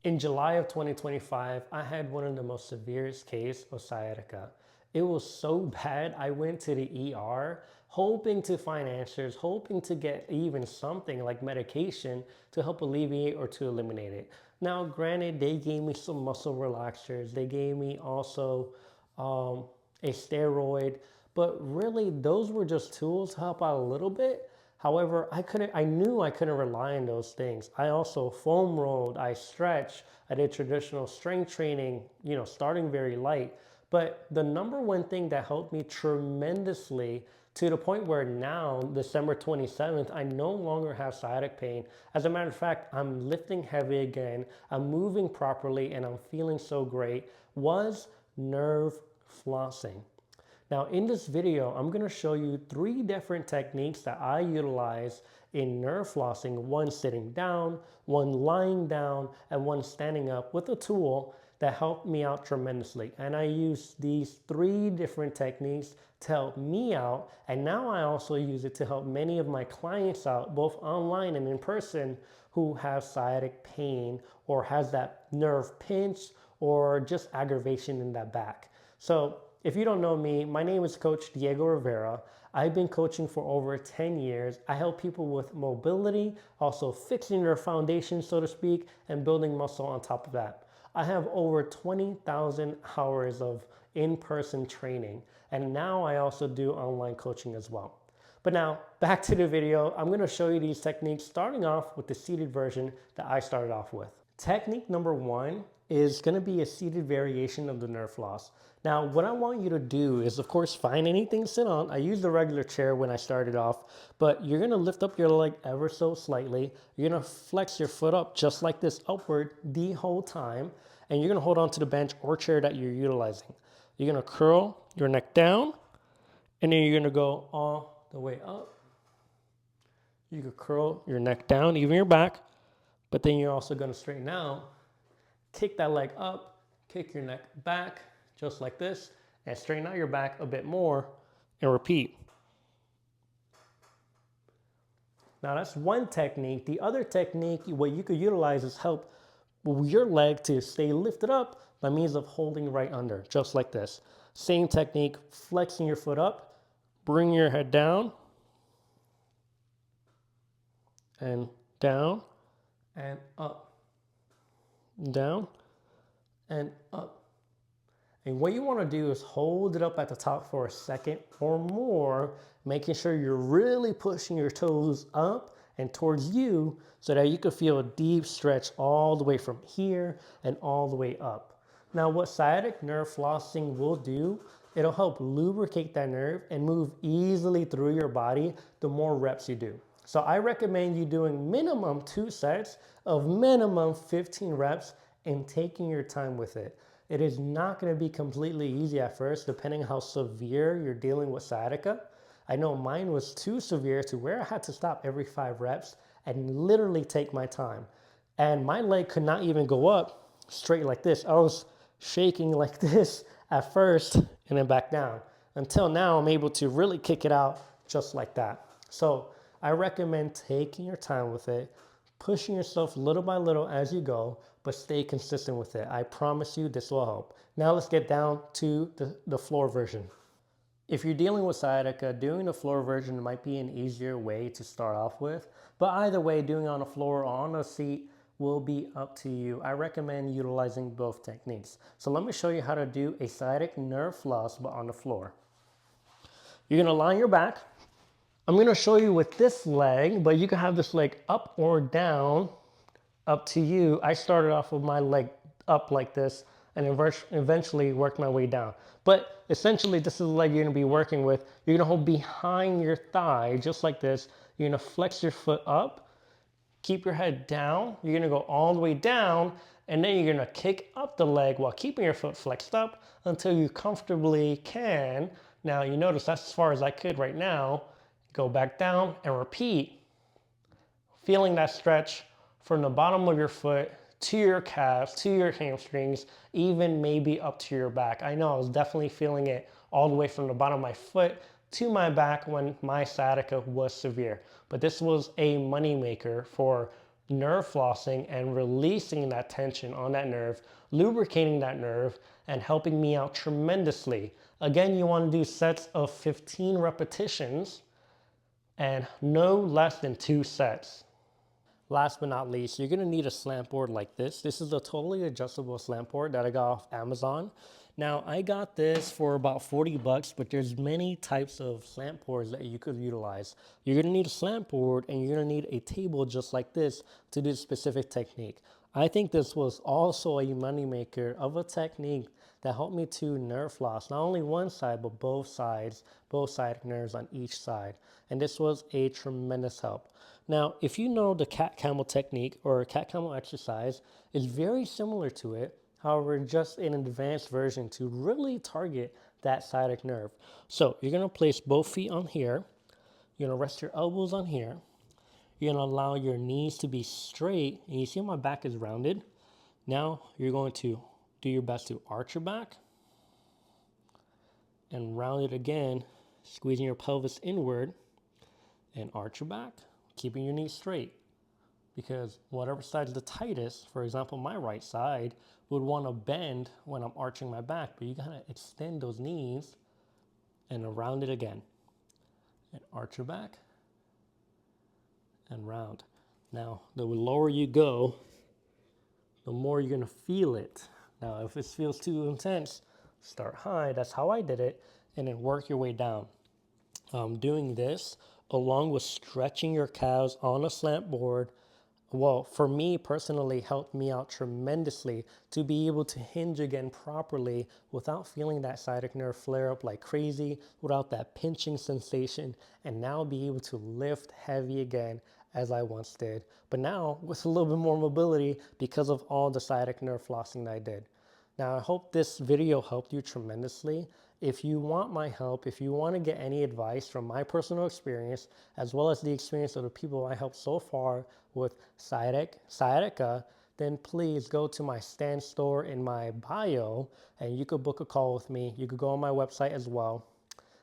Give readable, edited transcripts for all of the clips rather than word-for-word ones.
In July of 2025, I had one of the most severest cases of sciatica. It was so bad, I went to the ER hoping to find answers, hoping to get even something like medication to help alleviate or to eliminate it. Now, granted, they gave me some muscle relaxers. They gave me also a steroid, but really those were just tools to help out a little bit. However, I knew I couldn't rely on those things. I also foam rolled, I stretched, I did traditional strength training, starting very light. But the number one thing that helped me tremendously to the point where now, December 27th, I no longer have sciatic pain. As a matter of fact, I'm lifting heavy again, I'm moving properly, and I'm feeling so great, was nerve flossing. Now in this video, I'm going to show you 3 different techniques that I utilize in nerve flossing, one sitting down, one lying down, and one standing up with a tool that helped me out tremendously. And I use these 3 different techniques to help me out, and now I also use it to help many of my clients out, both online and in person, who have sciatic pain or has that nerve pinch or just aggravation in that back. So if you don't know me, my name is Coach Diego Rivera. I've been coaching for over 10 years. I help people with mobility, also fixing their foundation, so to speak, and building muscle on top of that. I have over 20,000 hours of in-person training, and now I also do online coaching as well. But now, back to the video. I'm going to show you these techniques, starting off with the seated version that I started off with. Technique number 1 is going to be a seated variation of the nerve floss. Now, what I want you to do is, of course, find anything to sit on. I used the regular chair when I started off, but you're going to lift up your leg ever so slightly. You're going to flex your foot up just like this upward the whole time, and you're going to hold on to the bench or chair that you're utilizing. You're going to curl your neck down, and then you're going to go all the way up. You could curl your neck down, even your back, but then you're also going to straighten out, kick that leg up, kick your neck back, just like this, and straighten out your back a bit more, and repeat. Now that's one technique. The other technique, what you could utilize is help your leg to stay lifted up by means of holding right under, just like this. Same technique, flexing your foot up, bring your head down, and down, and up, down, and up. And what you want to do is hold it up at the top for a second or more, making sure you're really pushing your toes up and towards you so that you can feel a deep stretch all the way from here and all the way up. Now, what sciatic nerve flossing will do, it'll help lubricate that nerve and move easily through your body the more reps you do. So I recommend you doing minimum 2 sets of minimum 15 reps and taking your time with it. It is not going to be completely easy at first, depending how severe you're dealing with sciatica. I know mine was too severe to where I had to stop every 5 reps and literally take my time. And my leg could not even go up straight like this. I was shaking like this at first and then back down. Until now, I'm able to really kick it out just like that. So I recommend taking your time with it, pushing yourself little by little as you go, but stay consistent with it. I promise you this will help. Now let's get down to the floor version. If you're dealing with sciatica, doing the floor version might be an easier way to start off with, but either way, doing it on the floor or on a seat will be up to you. I recommend utilizing both techniques. So let me show you how to do a sciatic nerve floss, but on the floor. You're gonna lie on your back. I'm gonna show you with this leg, but you can have this leg up or down, up to you. I started off with my leg up like this and eventually worked my way down. But essentially, this is the leg you're gonna be working with. You're gonna hold behind your thigh, just like this. You're gonna flex your foot up, keep your head down. You're gonna go all the way down, and then you're gonna kick up the leg while keeping your foot flexed up until you comfortably can. Now, you notice that's as far as I could right now. Go back down and repeat, feeling that stretch from the bottom of your foot to your calves, to your hamstrings, even maybe up to your back. I know I was definitely feeling it all the way from the bottom of my foot to my back when my sciatica was severe. But this was a money maker for nerve flossing and releasing that tension on that nerve, lubricating that nerve, and helping me out tremendously. Again, you want to do sets of 15 repetitions and no less than 2 sets. Last but not least, you're gonna need a slant board like this. This is a totally adjustable slant board that I got off Amazon. Now, I got this for about 40 bucks, but there's many types of slant boards that you could utilize. You're gonna need a slant board and you're gonna need a table just like this to do a specific technique. I think this was also a moneymaker of a technique that helped me to nerve floss, not only one side, but both sides, both sciatic nerves on each side. And this was a tremendous help. Now, if you know the cat camel technique or cat camel exercise is very similar to it, however, just an advanced version to really target that sciatic nerve. So you're gonna place both feet on here. You're gonna rest your elbows on here. You're gonna allow your knees to be straight, and you see my back is rounded. Now you're going to do your best to arch your back and round it again, squeezing your pelvis inward and arch your back, keeping your knees straight. Because whatever side's the tightest, for example, my right side would want to bend when I'm arching my back, but you gotta extend those knees and round it again. And arch your back and round. Now, the lower you go, the more you're gonna feel it. Now, if it feels too intense, start high. That's how I did it, and then work your way down. Doing this along with stretching your calves on a slant board, well, for me personally, helped me out tremendously to be able to hinge again properly without feeling that sciatic nerve flare up like crazy, without that pinching sensation, and now be able to lift heavy again as I once did. But now with a little bit more mobility because of all the sciatic nerve flossing that I did. Now, I hope this video helped you tremendously. If you want my help, if you want to get any advice from my personal experience, as well as the experience of the people I helped so far with sciatica, then please go to my stand store in my bio and you could book a call with me. You could go on my website as well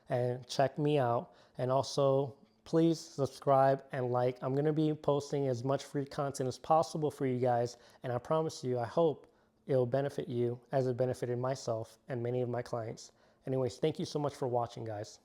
and check me out. And also, please subscribe and like. I'm going to be posting as much free content as possible for you guys. And I promise you, I hope it'll benefit you as it benefited myself and many of my clients. Anyways, thank you so much for watching, guys.